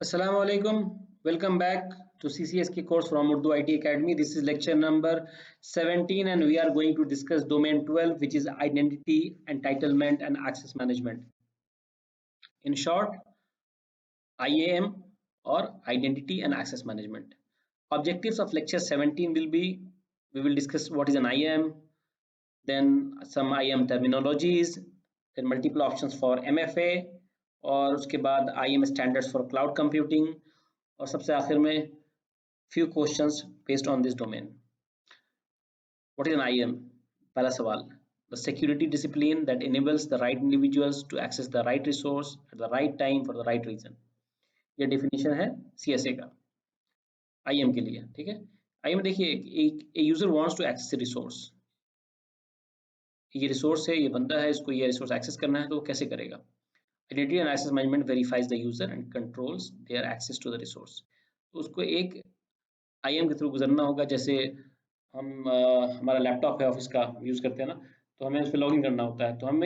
Assalamu alaikum. Welcome back to CCSK course from Urdu IT Academy. This is lecture number 17 and we are going to discuss domain 12, which is identity, entitlement and access management. In short, IAM or identity and access management. Objectives of lecture 17 will be, we will discuss what is an IAM, then some IAM terminologies, then multiple options for MFA और उसके बाद IAM standards for cloud computing और सबसे आखिर में few questions based on this domain. What is an IAM? पहला सवाल, the security discipline that enables the right individuals to access the right resource at the right time for the right reason. ये definition है CSA का IAM के लिए, ठीक है. IAM देखिए, एक user wants to access a resource. ये रिसोर्स है, ये बंदा है, इसको ये रिसोर्स एक्सेस करना है, तो वो कैसे करेगा? Identity and access management verifies the user and controls their access to the resource. तो उसको एक आईएम के थ्रू गुजरना होगा. जैसे हम हमारा लैपटॉप है, ऑफिस का यूज करते हैं ना, तो हमें उस पर लॉगिन करना होता है. तो हम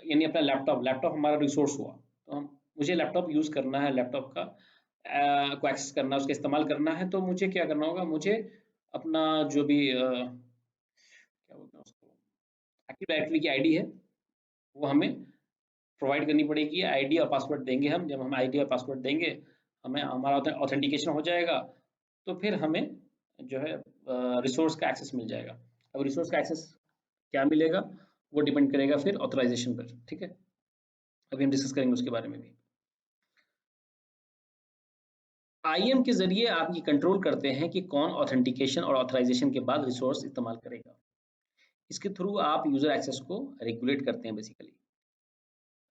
यानी अपना लैपटॉप हमारा रिसोर्स हुआ, तो मुझे लैपटॉप यूज करना है, लैपटॉप का को एक्सेस करना है, उसका इस्तेमाल करना है. तो मुझे क्या करना होगा? मुझे अपना जो भी क्या बोलते हैं उसको, एक्टिव डायरेक्टरी की आईडी है, वो हमें प्रोवाइड करनी पड़ेगी. आईडी और पासवर्ड देंगे हम. जब हम आईडी और पासवर्ड देंगे, हमें हमारा ऑथेंटिकेशन हो जाएगा, तो फिर हमें जो है रिसोर्स का एक्सेस मिल जाएगा. अब रिसोर्स का एक्सेस क्या मिलेगा, वो डिपेंड करेगा फिर ऑथराइजेशन पर. ठीक है, अभी हम डिस्कस करेंगे उसके बारे में भी. आईएम के जरिए आप ये कंट्रोल करते हैं कि कौन ऑथेंटिकेशन और ऑथराइजेशन के बाद रिसोर्स इस्तेमाल करेगा. इसके थ्रू आप यूजर एक्सेस को रेगुलेट करते हैं बेसिकली.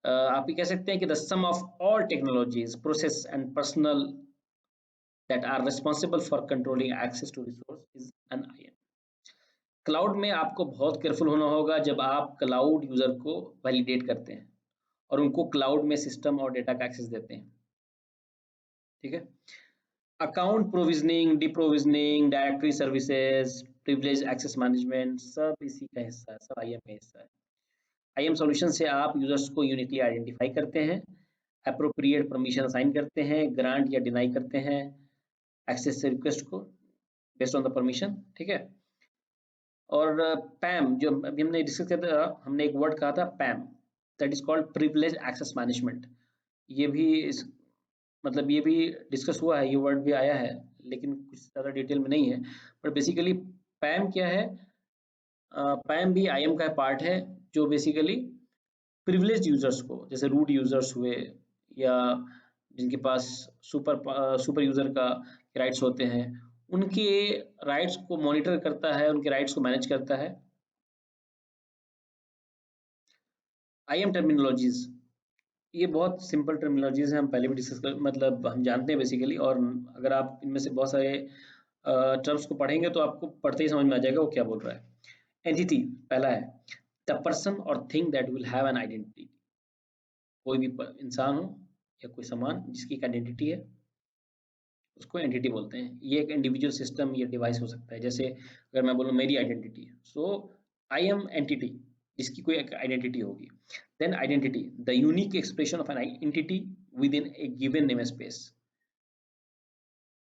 आप ये कह सकते हैं कि the sum of all technologies, process and personal that are responsible for controlling access to resource is an IAM. Cloud में आपको बहुत केयरफुल होना होगा जब आप क्लाउड यूजर को वैलिडेट करते हैं और उनको क्लाउड में सिस्टम और डेटा का एक्सेस देते हैं. ठीक है, account provisioning, deprovisioning, directory services, privilege access management, सब इसी का हिस्सा है, सब IAM का हिस्सा है. IAM सॉल्यूशन से आप यूजर्स को यूनिकली आइडेंटिफाई करते हैं, अप्रोप्रिएट परमिशन असाइन करते हैं, ग्रांट या डिनाई करते हैं एक्सेस रिक्वेस्ट को बेस्ड ऑन द परमिशन. ठीक है, और पैम जो अभी हमने डिस्कस किया था, हमने एक वर्ड कहा था PAM, that is called privilege access management. ये भी मतलब ये भी डिस्कस हुआ है, ये वर्ड भी आया है, लेकिन कुछ ज़्यादा डिटेल में नहीं है. बट बेसिकली पैम क्या है? पैम भी IAM का पार्ट है, जो बेसिकली प्रिविलेज यूजर्स को, जैसे रूट यूजर्स हुए या जिनके पास सुपर यूजर का राइट्स होते हैं, उनके राइट्स को मॉनिटर करता है, उनके राइट्स को मैनेज करता है. IAM टर्मिनोलॉजीज, ये बहुत सिंपल टर्मिनोलॉजीज हैं, हम पहले भी डिस्कस कर, मतलब हम जानते हैं बेसिकली. और अगर आप इनमें से बहुत सारे टर्म्स को पढ़ेंगे तो आपको पढ़ते ही समझ में आ जाएगा वो क्या बोल रहा है. एंटिटी पहला है, द पर्सन और thing that will have an identity. कोई भी इंसान हो या कोई सामान जिसकी एक आइडेंटिटी है, उसको एंटिटी बोलते हैं. ये एक इंडिविजुअल सिस्टम या डिवाइस हो सकता है. जैसे अगर मैं बोलूँ मेरी आइडेंटिटी है, सो आई एम एंटिटी, जिसकी कोई एक आइडेंटिटी होगी. Then identity, the unique expression of an entity with in a given name space.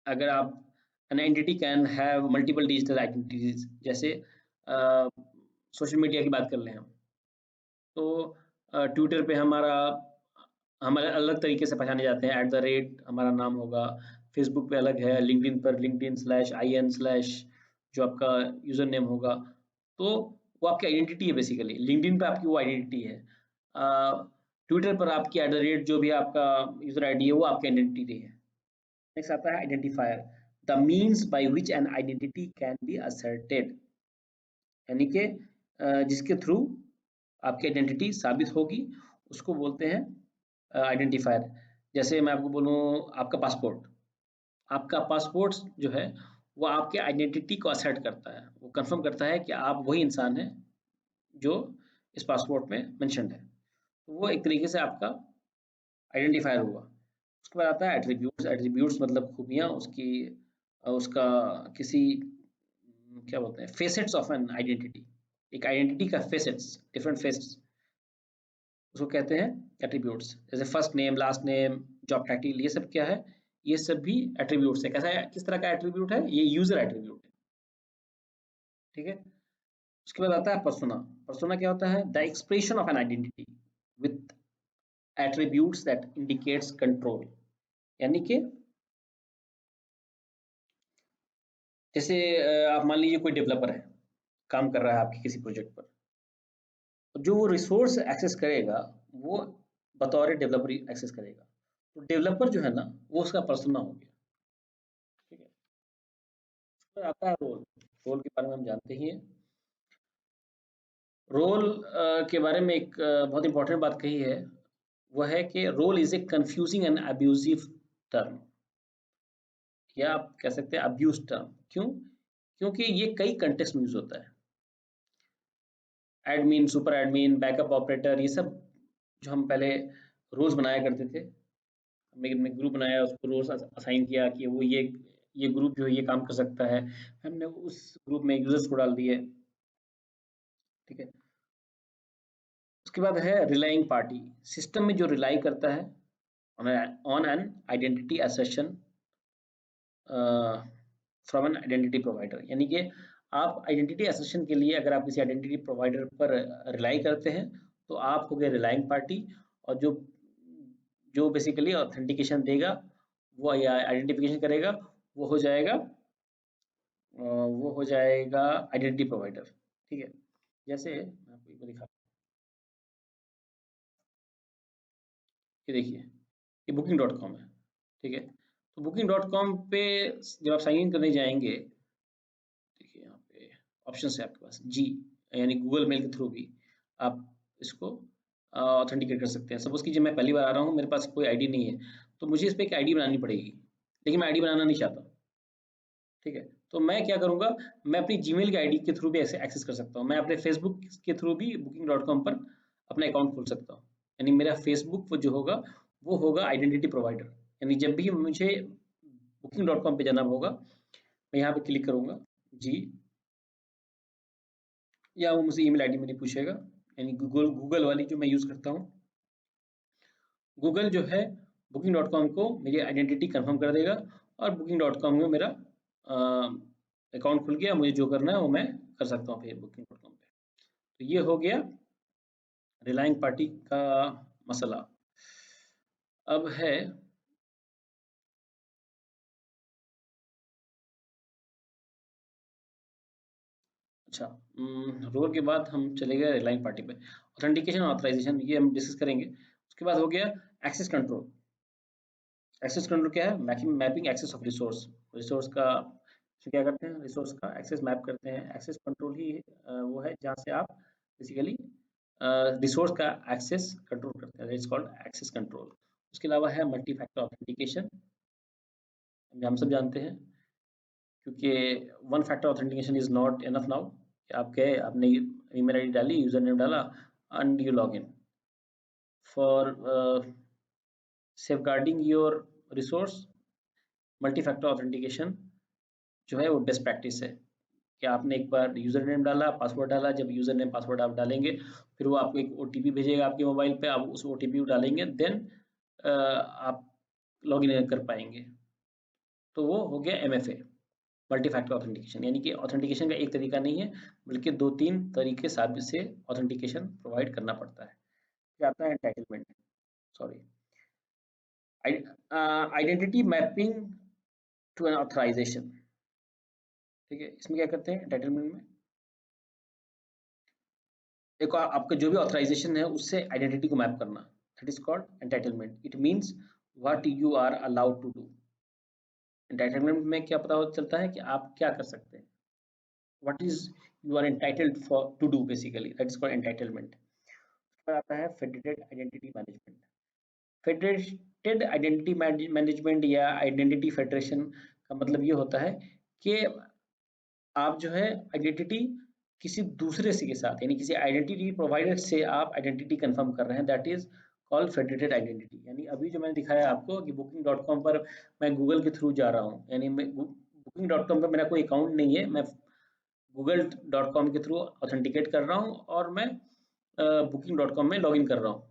अगर आप an entity can have multiple digital identities. जैसे सोशल मीडिया की बात कर लें हम, तो ट्विटर पे हमारे अलग तरीके से पहचाने जाते हैं, @ हमारा नाम होगा. फेसबुक पे अलग है, लिंक्डइन पर linkedin/in/ जो आपका यूजर नेम होगा, तो वो आपकी आइडेंटिटी है बेसिकली. लिंक्डइन पे आपकी वो आइडेंटिटी है. ट्विटर पर आपकी @ जो भी आपका यूजर आईडी है, वो आपकी आइडेंटिटी है. नेक्स्ट आता है identifier, the means by which an identity can be asserted, यानी कि जिसके थ्रू आपकी आइडेंटिटी साबित होगी, उसको बोलते हैं आइडेंटिफायर. जैसे मैं आपको बोलूँ, आपका पासपोर्ट जो है वो आपके आइडेंटिटी को असर्ट करता है, वो कंफर्म करता है कि आप वही इंसान हैं जो इस पासपोर्ट में मेंशन्ड है. तो वो एक तरीके से आपका आइडेंटिफायर हुआ. उसके बाद आता है एट्रीब्यूट्स. एट्रीब्यूट्स मतलब खूबियाँ, उसका किसी क्या बोलते हैं, फेसेट्स ऑफ एन आइडेंटिटी. एक आइडेंटिटी का फेसेट्स, डिफरेंट फेसेट्स, उसको कहते हैं एट्रीब्यूट्स. जैसे first name, last name, job title, ये सब क्या है, ये सब भी एट्रीब्यूट्स है। कैसा है, किस तरह का एट्रीब्यूट है, ये यूजर एट्रीब्यूट है, ठीक है। उसके बाद आता है पर्सोना। पर्सोना क्या होता है, the expression of an identity with attributes that indicates control. यानी कि जैसे आप मान लीजिए कोई डेवलपर है, काम कर रहा है आपके किसी प्रोजेक्ट पर, जो वो रिसोर्स एक्सेस करेगा वो बतौर डेवलपर एक्सेस करेगा। तो डेवलपर जो है ना, वो उसका पर्सोना हो गया, ठीक है। फिर आता है रोल। रोल के बारे में हम जानते ही हैं। रोल के बारे में एक बहुत इंपॉर्टेंट बात कही है, वह है कि role is a confusing and abusive term, या आप कह सकते हैं अब्यूज टर्म। क्यों? क्योंकि ये कई कंटेक्स्ट में यूज होता है। Admin, super admin, backup operator, ये सब जो हम पहले रोल्स बनाया करते थे, हमने ग्रुप बनाया, उसको रोल्स असाइन किया कि वो ये ग्रुप जो है ये काम कर सकता है, हमने उस ग्रुप में यूजर्स को डाल दिए, ठीक है। उसके बाद है रिलाइंग पार्टी। सिस्टम में जो रिलाई करता है on an identity assertion from an identity provider. यानी कि आप आइडेंटिटी असर्शन के लिए अगर आप किसी आइडेंटिटी प्रोवाइडर पर रिलाई करते हैं, तो आप हो गए रिलाइंग पार्टी। और जो जो बेसिकली ऑथेंटिकेशन देगा वो, या आइडेंटिफिकेशन करेगा, वो हो जाएगा आइडेंटिटी प्रोवाइडर, ठीक है। जैसे मैं आपको एक बार दिखा, ये देखिए, ये बुकिंग डॉट कॉम है, ठीक है। तो बुकिंग डॉट कॉम पे जब आप साइन इन करने जाएंगे, देखिए यहाँ पे ऑप्शन है आपके पास जी, यानी गूगल मेल के थ्रू भी आप इसको ऑथेंटिकेट कर सकते हैं। सपोज कीजिए मैं पहली बार आ रहा हूँ, मेरे पास कोई आईडी नहीं है, तो मुझे इस पर एक आईडी बनानी पड़ेगी, लेकिन मैं आईडी बनाना नहीं चाहता, ठीक है। तो मैं क्या करूंगा, मैं अपनी जीमेल की आईडी के थ्रू भी ऐसे एक्सेस कर सकता हूँ, मैं अपने फेसबुक के थ्रू भी बुकिंग डॉट कॉम पर अपना अकाउंट खोल सकता हूँ। यानी मेरा फेसबुक वो जो होगा, वो होगा आइडेंटिटी प्रोवाइडर। यानी जब भी मुझे बुकिंग डॉट कॉम पे जाना होगा, मैं यहाँ पे क्लिक करूंगा जी, या वो मुझे ईमेल आईडी मेरी पूछेगा, यानी गूगल गूगल वाली जो मैं यूज करता हूँ। गूगल जो है बुकिंग डॉट कॉम को मेरी आइडेंटिटी कंफर्म कर देगा, और बुकिंग डॉट कॉम में मेरा अकाउंट खुल गया, मुझे जो करना है वो मैं कर सकता हूँ फिर बुकिंग डॉट कॉम पे। तो ये हो गया रिलाइंग पार्टी का मसला। अब है, अच्छा, रोल के बाद हम चले गए रिलाइंग पार्टी पे। ऑथेंटिकेशन और ऑथराइजेशन ये हम डिस्कस करेंगे। उसके बाद हो गया एक्सेस कंट्रोल। एक्सेस कंट्रोल क्या है, mapping mapping access of resource. Resource का तो क्या करते हैं, रिसोर्स का एक्सेस मैप करते हैं। एक्सेस कंट्रोल ही वो है जहाँ से आप बेसिकली रिसोर्स का एक्सेस कंट्रोल करते हैं, इट्स कॉल्ड एक्सेस कंट्रोल। उसके अलावा है मल्टी फैक्टर ऑथेंटिकेशन, हम सब जानते हैं, क्योंकि one factor authentication is not enough now. आप गए, आपने ईमेल आईडी डाली, यूजर नेम डाला, and you log in for safeguarding your resource. Multi factor authentication जो है वो बेस्ट प्रैक्टिस है कि आपने एक बार यूजर नेम डाला, पासवर्ड डाला, जब यूजर नेम पासवर्ड आप डालेंगे, फिर वो आपको एक ओटीपी भेजेगा आपके मोबाइल पे, आप उस ओटीपी को डालेंगे, देन आप लॉग इन कर पाएंगे। तो वो हो गया एमएफए, मल्टी फैक्टर ऑथेंटिकेशन। यानी कि ऑथेंटिकेशन का एक तरीका नहीं है, बल्कि 2-3 तरीके से ऑथेंटिकेशन प्रोवाइड करना पड़ता है। फिर आता है entitlement, sorry, identity mapping to an authorization, ठीक है। इसमें क्या करते हैं एंटाइटलमेंट में, देखो आपका जो भी ऑथराइजेशन है उससे आइडेंटिटी को मैप करना, that is called entitlement. It means what you are allowed to do. Entitlement में क्या पता चलता है कि आप क्या कर सकते हैं, what is you are entitled for to do, basically that is called entitlement. फिर आता है federated identity management. Federated identity management या आइडेंटिटी फेडरेशन का मतलब ये होता है कि आप जो है आइडेंटिटी किसी दूसरे से के साथ, यानी किसी आइडेंटिटी प्रोवाइडर से आप आइडेंटिटी कंफर्म कर रहे हैं, that is called federated identity. यानी अभी जो मैंने दिखाया आपको कि बुकिंग डॉट कॉम पर मैं गूगल के थ्रू जा रहा हूँ, यानी मैं बुकिंग डॉट कॉम पर मेरा कोई अकाउंट नहीं है, मैं गूगल डॉट कॉम के थ्रू ऑथेंटिकेट कर रहा हूँ, और मैं बुकिंग डॉट कॉम में लॉग इन कर रहा हूँ।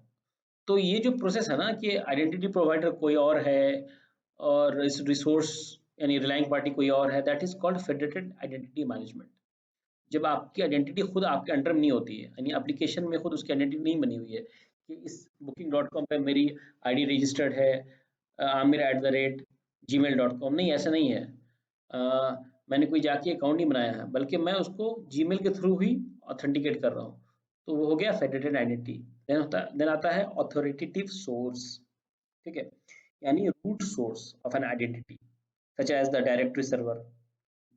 तो ये जो प्रोसेस है ना कि आइडेंटिटी प्रोवाइडर कोई और है और रिसोर्स यानी रिलाइंग पार्टी कोई और है, that is called federated identity management. जब आपकी आइडेंटिटी खुद आपके अंडर में नहीं होती है, यानी एप्लीकेशन में खुद उसकी आइडेंटिटी नहीं बनी हुई है कि इस booking.com पे मेरी आईडी रजिस्टर्ड है amir@gmail.com, नहीं ऐसा नहीं है। मैंने कोई जाके अकाउंट नहीं बनाया है, बल्कि मैं उसको जीमेल के थ्रू ही ऑथेंटिकेट कर रहा हूँ। तो वो हो गया फेडरेटेड आइडेंटिटी। देन आता है ऑथोरिटेटिव सोर्स। ठीक है, यानी root source of an identity such as the directory server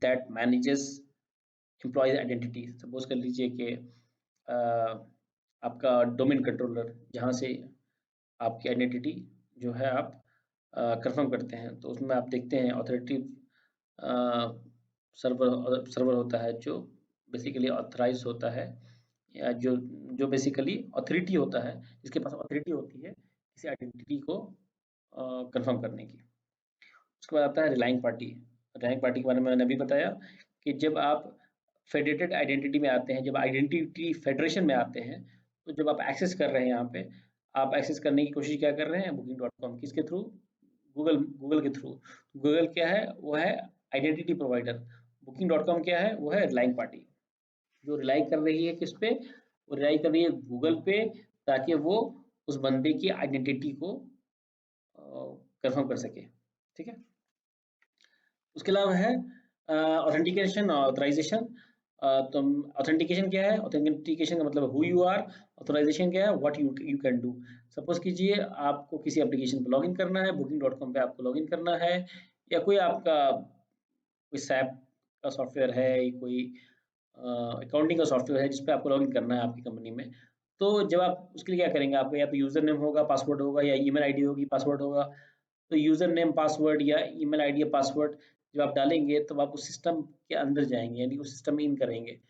that manages employees identity. Suppose कर लीजिए कि आपका डोमेन कंट्रोलर जहाँ से आपकी आइडेंटिटी जो है आप कंफर्म करते हैं, तो उसमें आप देखते हैं ऑथोरिटेटिव सर्वर होता है जो बेसिकली ऑथराइज होता है, या जो जो बेसिकली अथॉरिटी होता है, जिसके पास अथॉरिटी होती है किसी आइडेंटिटी को कंफर्म करने की। उसके बाद आता है रिलाइंग पार्टी। रिलाइंग पार्टी के बारे में मैंने अभी बताया कि जब आप फेडरेटेड आइडेंटिटी में आते हैं, जब आइडेंटिटी फेडरेशन में आते हैं, तो जब आप एक्सेस कर रहे हैं यहाँ पे, आप एक्सेस करने की कोशिश क्या कर रहे हैं booking.com, किसके थ्रू? गूगल गूगल के थ्रू। गूगल क्या है? वो है आइडेंटिटी प्रोवाइडर। booking.com क्या है? वो है रिलाइंग पार्टी, जो रिलाई कर रही है किस पे? वो रिलाई कर रही है गूगल पे, ताकि वो उस बंदे की आइडेंटिटी को कंफर्म कर सके। ठीक है, उसके अलावा है ऑथेंटिकेशन और ऑथराइजेशन। तो ऑथेंटिकेशन क्या है? ऑथेंटिकेशन का मतलब हु यू आर। ऑथराइजेशन क्या है? What you you can do. Suppose कीजिए आपको किसी एप्लीकेशन पर लॉगिन करना है, booking.com पे आपको लॉगिन करना है, या कोई आपका कोई सैप का सॉफ्टवेयर है, कोई अकाउंटिंग का सॉफ्टवेयर है जिस पे आपको लॉगिन करना है आपकी कंपनी में। तो जब आप उसके लिए क्या करेंगे, आपका या तो यूजर नेम होगा, पासवर्ड होगा, या ईमेल आईडी होगी, पासवर्ड होगा। तो यूजर नेम, पासवर्ड या ईमेल आईडी या पासवर्ड जब आप डालेंगे, तब आप उस सिस्टम के अंदर जाएंगे, यानी उस सिस्टम में इन करेंगे।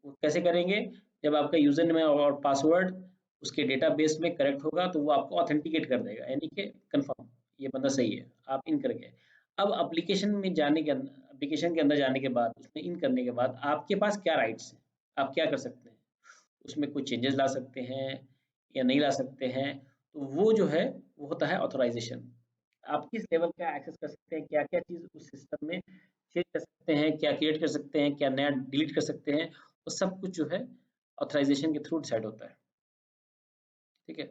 वो कैसे करेंगे? जब आपका यूजर नेम और पासवर्ड उसके डेटाबेस में करेक्ट होगा, तो वो आपको ऑथेंटिकेट कर देगा, यानी कि कंफर्म ये बंदा सही है, आप इन करके। अब एप्लीकेशन में जाने के एप्लीकेशन के अंदर जाने के बाद, उसमें इन करने के बाद आपके पास क्या राइट्स हैं, आप क्या कर सकते हैं? उसमें कुछ चेंजेस ला सकते हैं या नहीं ला सकते हैं। तो वो जो है वो होता है ऑथराइजेशन। आप किस लेवल का एक्सेस कर सकते हैं, क्या क्या चीज़ उस सिस्टम में चेंज कर सकते हैं, क्या क्रिएट कर सकते हैं, क्या नया डिलीट कर सकते हैं, वो सब कुछ जो है ऑथराइजेशन के थ्रू डिसाइड होता है। ठीक है,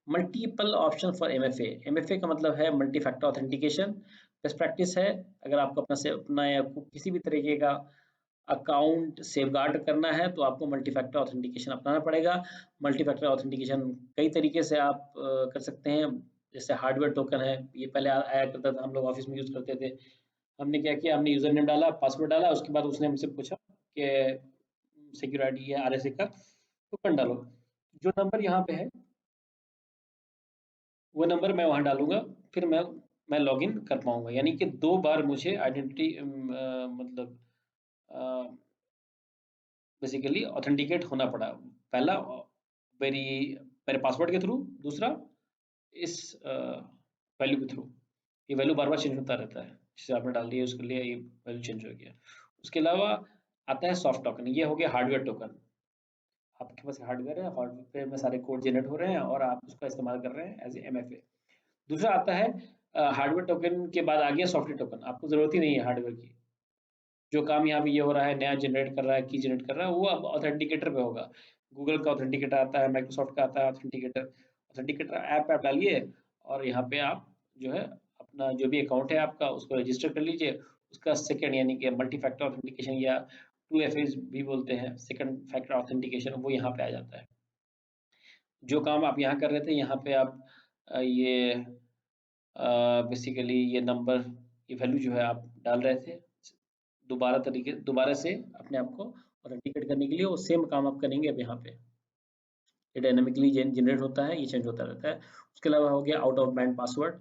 multiple option for MFA. MFA का मतलब है multi factor authentication. Best practice है, अगर आपको अपना से अपना या किसी भी तरीके का अकाउंट सेफगार्ड करना है, तो आपको मल्टी फैक्टर ऑथेंटिकेशन अपनाना पड़ेगा। मल्टी फैक्टर ऑथेंटिकेशन कई तरीके से आप कर सकते हैं। जैसे हार्डवेयर टोकन है, ये पहले आया करता था, हम लोग ऑफिस में यूज करते थे। हमने क्या किया, हमने यूजर नेम डाला, पासवर्ड डाला, उसके बाद उसने हमसे पूछा कि सिक्योर आईडी या आरएसए का टोकन डालो। जो नंबर यहाँ पे है वो नंबर मैं वहाँ डालूंगा, फिर मैं लॉगिन कर पाऊंगा। यानी कि 2 बार मुझे आइडेंटिटी मतलब बेसिकली ऑथेंटिकेट होना पड़ा। पहला मेरी मेरे पासवर्ड के थ्रू, दूसरा इस वैल्यू के थ्रू। ये वैल्यू बार बार चेंज होता रहता है, जिसे आपने डाल दिया उसके लिए ये वैल्यू चेंज हो गया। उसके अलावा आता है सॉफ्ट टोकन। ये हो गया हार्डवेयर टोकन। आपके पास हार्डवेयर है, हार्डवेयर में सारे कोड जनरेट हो रहे हैं और आप उसका इस्तेमाल कर रहे हैं एज ए एमएफए। दूसरा आता है हार्डवेयर टोकन के बाद आ गया सॉफ्टवेयर टोकन। आपको जरूरत ही नहीं है हार्डवेयर की। जो काम यहाँ पे ये हो रहा है, नया जनरेट कर रहा है, की जनरेट कर रहा है, वो अब ऑथेंटिकेटर पे होगा। गूगल का ऑथेंटिकेटर आता है, माइक्रोसॉफ्ट का आता है ऑथेंटिकेटर। ऑथेंटिकेटर ऐप डालिए और यहाँ पे आप जो है अपना जो भी अकाउंट है आपका उसको रजिस्टर कर लीजिए। उसका सेकंड यानी कि मल्टी फैक्टर ऑथेंटिकेशन या 2FA भी बोलते हैं, सेकंड फैक्टर ऑथेंटिकेशन, वो यहाँ पे आ जाता है। जो काम आप यहाँ कर रहे थे, यहाँ पे आप ये बेसिकली ये नंबर, ये वैल्यू जो है आप डाल रहे थे, दोबारा से अपने आप को ऑथेंटिकेट करने के लिए, वो सेम काम आप करेंगे अब यहाँ पे। ये डायनामिकली जनरेट होता है, ये चेंज होता रहता है। उसके अलावा हो गया आउट ऑफ बैंड पासवर्ड,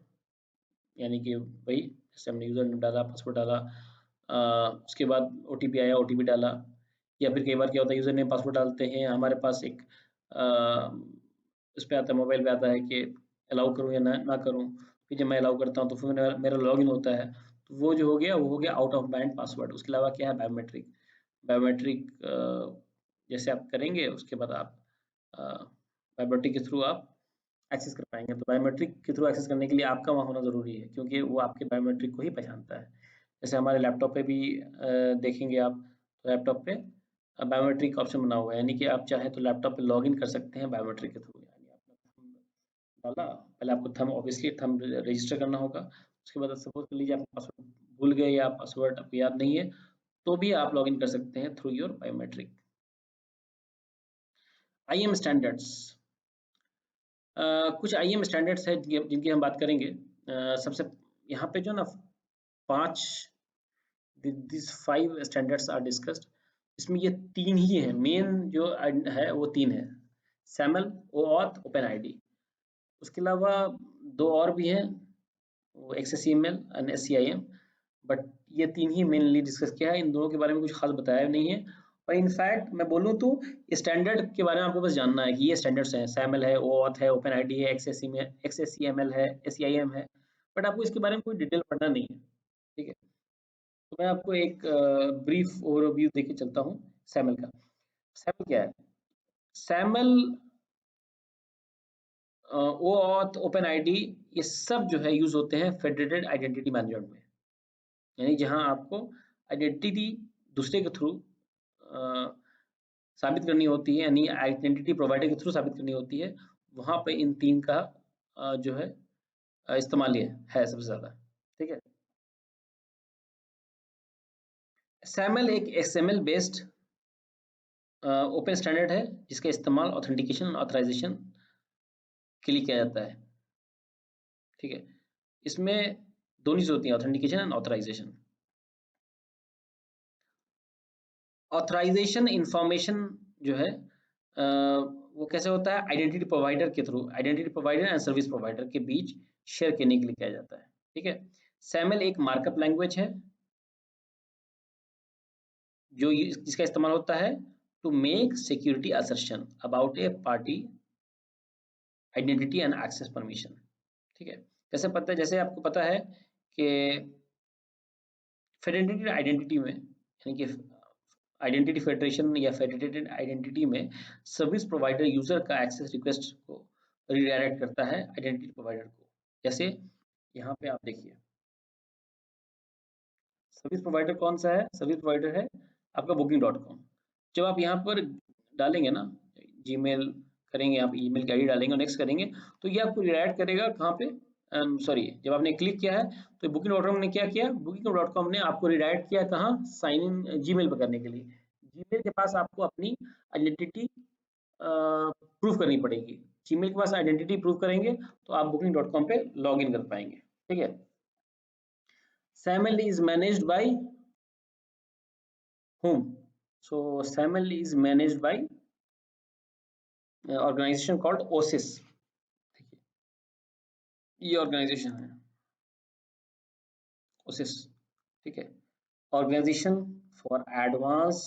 यानी कि वही जैसे हमने यूजर नेम डाला, पासवर्ड डाला, उसके बाद ओटीपी आया, ओटीपी डाला। या फिर कई बार क्या होता है, यूजर नेम पासवर्ड डालते हैं, हमारे पास एक उस पे आता है, मोबाइल पे आता है कि अलाउ करूँ या ना करूँ। फिर जब मैं अलाउ करता हूँ तो फिर मेरा लॉगिन होता है। तो वो जो हो गया वो हो गया आउट ऑफ बैंड पासवर्ड। उसके अलावा क्या है, बायोमेट्रिक। बायोमेट्रिक जैसे आप करेंगे, उसके बाद आप बायोमेट्रिक के थ्रू आप एक्सेस कर पाएंगे। तो बायोमेट्रिक के थ्रू एक्सेस करने के लिए आपका वहाँ होना ज़रूरी है, क्योंकि वो आपके बायोमेट्रिक को ही पहचानता है। जैसे हमारे लैपटॉप पे भी देखेंगे आप, लैपटॉप पे बायोमेट्रिक ऑप्शन बना हुआ है, यानी कि आप चाहें तो लैपटॉप पे लॉगिन कर सकते हैं बायोमेट्रिक के थ्रू। यानी आपने थंब डाला, पहले आपको थंब ऑब्वियसली थंब रजिस्टर करना होगा, उसके बाद सपोज कर लीजिए आप पासवर्ड भूल गए या पासवर्ड आपको याद नहीं है, तो भी आप लॉगिन कर सकते हैं through your biometric. IAM standards, कुछ आईएम स्टैंडर्ड्स है जिनकी हम बात करेंगे। सबसे यहाँ पे जो ना 5 दिस 5 स्टैंडर्ड्स आर डिस्कस्ड। इसमें ये 3 ही हैं, मेन जो है वो 3 है, सैमल, ओऑथ, ओपन आईडी। उसके अलावा 2 और भी हैं, वो XSCML एंड SCIM, बट ये 3 ही मेनली डिस्कस किया है। इन दोनों के बारे में कुछ खास बताया नहीं है। और इनफैक्ट मैं बोलूँ तो स्टैंडर्ड के बारे में आपको बस जानना है कि ये स्टैंडर्ड्स हैं, सैमल है, ओऑथ है, ओपन आईडी है, XSCML है, SCIM है, बट आपको इसके बारे में कोई डिटेल पढ़ना नहीं है। ठीक है, तो मैं आपको एक ब्रीफ ओवरव्यू देके चलता हूँ सैमल का। सैमल क्या है? सैमल, ओऑथ, ओपन आईडी, ये सब जो है यूज होते हैं फेडरेटेड आइडेंटिटी मैनेजमेंट में। यानी जहां आपको आइडेंटिटी दूसरे के थ्रू साबित करनी होती है, यानी आइडेंटिटी प्रोवाइडर के थ्रू साबित करनी होती है, वहां पे इन 3 का जो है इस्तेमाल है सबसे ज्यादा। ठीक है, सैमल एक XML बेस्ड ओपन स्टैंडर्ड है, जिसका इस्तेमाल ऑथेंटिकेशन और ऑथराइजेशन के लिए किया जाता है। ठीक है, इसमें दोनों चीज होती है, authentication and authorization. Authorization information जो है वो कैसे होता है? आइडेंटिटी प्रोवाइडर के through, identity provider and service provider के बीच शेयर करने के लिए किया जाता है। ठीक है, सैमल एक मार्कअप लैंग्वेज है जो जिसका इस्तेमाल होता है to make security assertion about a party identity and access permission. ठीक है, जैसे आपको पता है कि फेडरेटेड आइडेंटिटी में, यानी कि आइडेंटिटी फेडरेशन या फेडरेटेड आइडेंटिटी में सर्विस प्रोवाइडर यूजर का एक्सेस रिक्वेस्ट को रिडायरेक्ट करता है आइडेंटिटी प्रोवाइडर को। जैसे यहाँ पे आप देखिए, सर्विस प्रोवाइडर कौन सा है? सर्विस प्रोवाइडर है आपका booking.com। जब आप यहाँ पर डालेंगे ना, जीमेल करेंगे, आप ईमेल की आईडी डालेंगे और नेक्स्ट करेंगे, तो ये आपको रिडायरेक्ट करेगा कहाँ पे? सॉरी, जब आपने क्लिक किया है तो booking.com ने क्या किया? booking.com ने आपको रिडायरेक्ट किया कहाँ? साइन इन जीमेल पर करने के लिए। जीमेल के पास आपको अपनी आइडेंटिटी प्रूफ करनी पड़ेगी। जीमेल के पास आइडेंटिटी प्रूफ करेंगे तो आप booking.com पे लॉग इन कर पाएंगे। ठीक है, SAML is managed by whom? So SAML is managed by organization called OSIS। ये ऑर्गेनाइजेशन है OSIS। ठीक है, organization for advance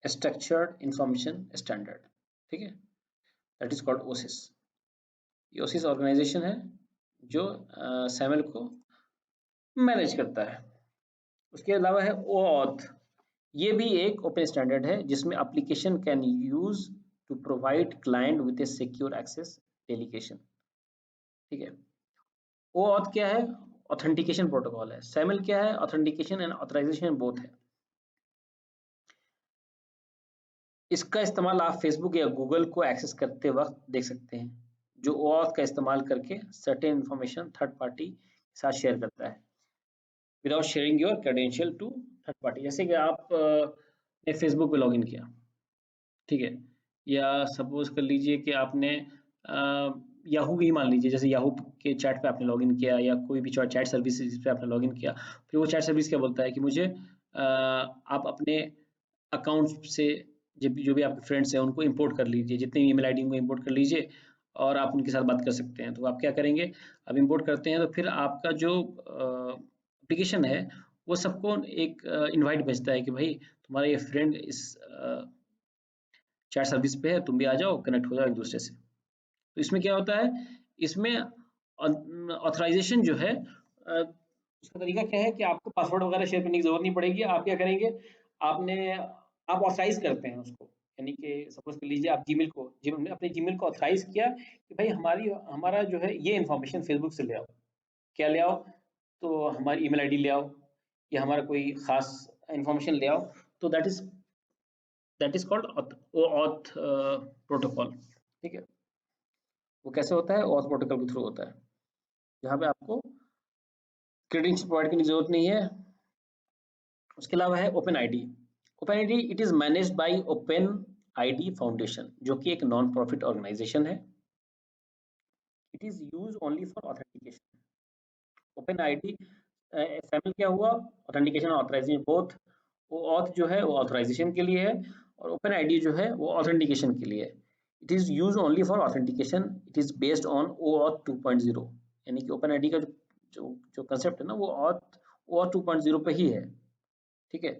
structured information standard. ठीक है, दैट इज कॉल्ड OSIS। ये OSIS ऑर्गेनाइजेशन है जो SAML को मैनेज करता है। उसके अलावा है OAuth। ये भी एक ओपन स्टैंडर्ड है जिसमें application can use to provide client with a secure access delegation. ठीक है, OAuth क्या है? ऑथेंटिकेशन प्रोटोकॉल है। SAML क्या है? ऑथेंटिकेशन एंड ऑथराइजेशन बोथ है। इसका इस्तेमाल आप फेसबुक या गूगल को एक्सेस करते वक्त देख सकते हैं, जो OAuth का इस्तेमाल करके सर्टेन इंफॉर्मेशन थर्ड पार्टी के साथ शेयर करता है without sharing your credential to third party. जैसे कि आप ने फेसबुक पे लॉगिन किया, ठीक है, या सपोज कर लीजिए कि आपने याहू ही मान लीजिए, जैसे याहू के चैट पे आपने लॉगिन किया या कोई भी चैट सर्विस जिस पे आपने लॉगिन किया, फिर वो चैट सर्विस क्या बोलता है कि मुझे आप अपने अकाउंट से जो भी आपके फ्रेंड्स हैं उनको इंपोर्ट कर लीजिए, जितने ईमेल आईडी उनको इंपोर्ट कर लीजिए और आप उनके साथ बात कर सकते हैं। तो आप क्या करेंगे, आप इंपोर्ट करते हैं तो फिर आपका जो एप्लीकेशन है वो सबको एक इनवाइट भेजता है कि भाई तुम्हारा ये फ्रेंड इस चैट सर्विस पे है, तुम भी आ जाओ, कनेक्ट हो जाओ एक दूसरे से। तो इसमें क्या होता है, इसमें ऑथराइजेशन जो है उसका तरीका क्या है कि आपको पासवर्ड वगैरह शेयर करने की जरूरत नहीं पड़ेगी। आप क्या करेंगे, आप ऑथराइज करते हैं उसको, यानी कि सपोज कर लीजिए आप जीमेल को, जब हमने अपने जीमेल को ऑथराइज किया कि भाई हमारा जो है ये इन्फॉर्मेशन फेसबुक से ले आओ, क्या ले आओ, तो हमारी ईमेल आईडी ले आओ या हमारा कोई खास इन्फॉर्मेशन ले आओ, तो that is called auth protocol. ठीक है, वो कैसे होता है, ऑथ प्रोटोकॉल के थ्रू होता है, जहाँ पे आपको क्रेडेंशियल प्रोवाइड करने की जरूरत नहीं है। उसके अलावा है open ID. Open ID it is managed by open ID foundation, जो कि एक नॉन प्रॉफिट ऑर्गेनाइजेशन है। It is use only for authentication. Open ID SML क्या हुआ, ऑथेंटिकेशन और ऑथराइजेशन बोथ। वो ऑथ जो है वो ऑथराइजेशन के लिए है, और ओपन आईडी जो है वो ऑथेंटिकेशन के लिए है। It is use only for authentication, it is based on OAuth 2.0। यानी कि ओपन आईडी का जो जो कंसेप्ट है ना, वो OAuth 2.0 पे ही है। ठीक है,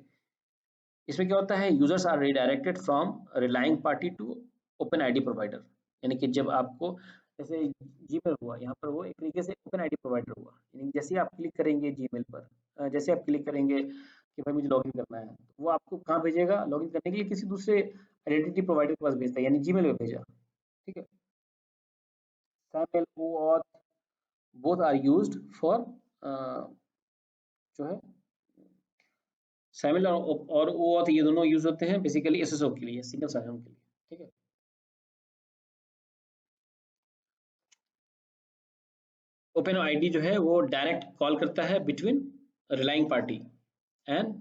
इसमें क्या होता है, users are redirected from relying party to open ID provider. यानी कि जब आपको, जैसे जीमेल हुआ, यहाँ पर वो एक तरीके से ओपन आईडी प्रोवाइडर हुआ। यानी कि जैसे ही आप क्लिक करेंगे जीमेल पर, जैसे आप क्लिक करेंगे कि भाई मुझे लॉगिन करना है, तो वो आपको कहाँ भेजेगा, लॉगिन करने के लिए किसी दूसरे आइडेंटिटी प्रोवाइडर के पास भेजता है, यानी जीमेल में भेजा। ठीक है, SAML, OAuth both are used for जो है SAML और OAuth, ये दोनों यूज होते हैं बेसिकली SSO के लिए, सिंगल साइन ऑन के लिए। ठीक है, ओपन आईडी जो है वो डायरेक्ट कॉल करता है between relying party and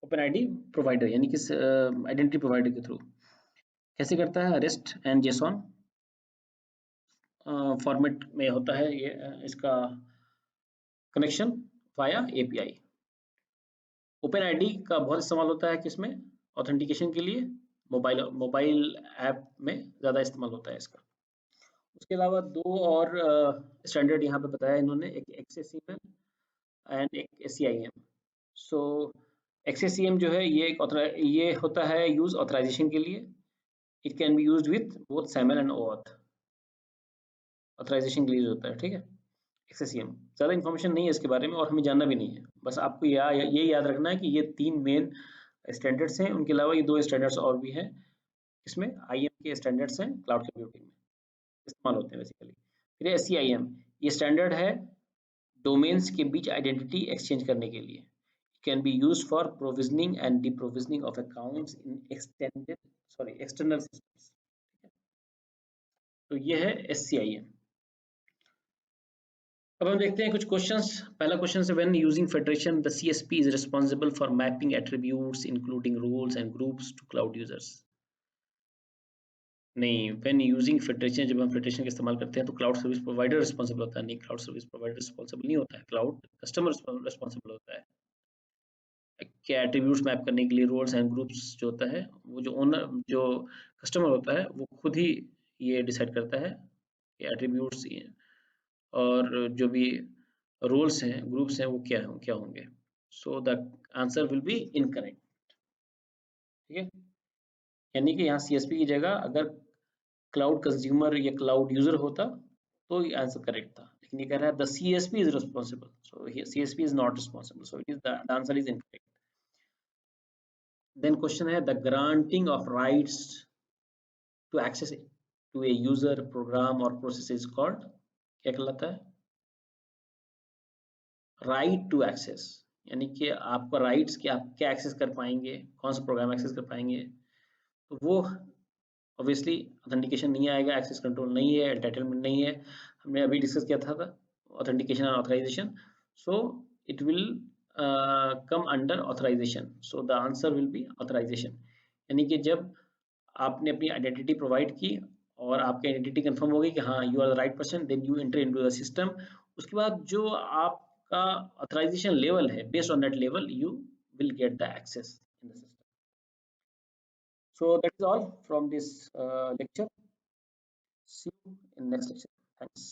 open ID provider, यानी कि आइडेंटिटी प्रोवाइडर के थ्रू। कैसे करता है, रेस्ट एंड जेसॉन फॉर्मेट में होता है ये, इसका connection via API. Open ID का बहुत इस्तेमाल होता है किसमें, ऑथेंटिकेशन के लिए, मोबाइल मोबाइल ऐप में ज़्यादा इस्तेमाल होता है इसका। उसके अलावा दो और स्टैंडर्ड यहाँ पे बताया इन्होंने, एक XSEML एंड एक SCIM। सो XSCM जो है ये होता है यूज ऑथराइजेशन के लिए। It can be used with both SAML and OAuth, authorization के लिए यूज होता है। ठीक है, XSCM ज़्यादा इन्फॉर्मेशन नहीं है इसके बारे में और हमें जानना भी नहीं है, बस आपको ये याद रखना है कि ये तीन मेन स्टैंडर्ड्स हैं। उनके अलावा ये दो स्टैंडर्ड्स और भी हैं, इसमें IAM के स्टैंडर्ड्स हैं, क्लाउड कंप्यूटिंग में इस्तेमाल होते हैं बेसिकली। फिर SCIM, ये स्टैंडर्ड है डोमेन्स के बीच आइडेंटिटी एक्सचेंज करने के लिए। Can be used for provisioning and deprovisioning of accounts in external systems. तो ये है SCIM। अब हम देखते हैं कुछ क्वेश्चंस। पहला क्वेश्चन है, when using federation the CSP is responsible for mapping attributes including roles and groups to cloud users. नहीं, व्हेन यूजिंग फेडरेशन, जब हम फेडरेशन का इस्तेमाल करते हैं तो क्लाउड सर्विस प्रोवाइडर रिस्पांसिबल होता है, नहीं, क्लाउड सर्विस प्रोवाइडर रिस्पांसिबल नहीं होता है, क्लाउड कस्टमर रिस्पांसिबल होता है। क्या एट्रीब्यूट्स मैप करने के लिए रोल्स एंड ग्रुप्स जो होता है, वो जो ओनर, जो कस्टमर होता है, वो खुद ही ये डिसाइड करता है कि एट्रीब्यूट्स और जो भी रोल्स हैं, ग्रुप्स हैं, वो क्या होंगे। सो the answer will be incorrect. ठीक है, यानी कि यहाँ CSP की जगह अगर क्लाउड कंज्यूमर या क्लाउड यूजर होता तो ये आंसर करेक्ट था, लेकिन ये कह रहा है the CSP is responsible, so CSP is not responsible, so it is the answer is incorrect. Then question है, the granting of rights to access to a user program और प्रोसेस इज कॉल्ड, क्या कहलाता है, right to access. यानी कि आपका rights कि आप क्या एक्सेस कर पाएंगे, कौन सा प्रोग्राम एक्सेस कर पाएंगे, तो वो ऑब्वियसली ऑथेंटिकेशन नहीं आएगा, एक्सेस कंट्रोल नहीं है, एंटाइटलमेंट नहीं है। हमने अभी डिस्कस किया था ऑथेंटिकेशन और authorization, so it will come under authorization, so the answer will be authorization. यानी कि जब आपने अपनी आइडेंटिटी प्रोवाइड की और आपकी आइडेंटिटी कंफर्म हो गई कि हाँ you are the right person, then you enter into the system. उसके बाद जो आपका ऑथराइजेशन लेवल है, based on that level you will get the access in the system. So that is all from this lecture. See you in next lecture. Thanks.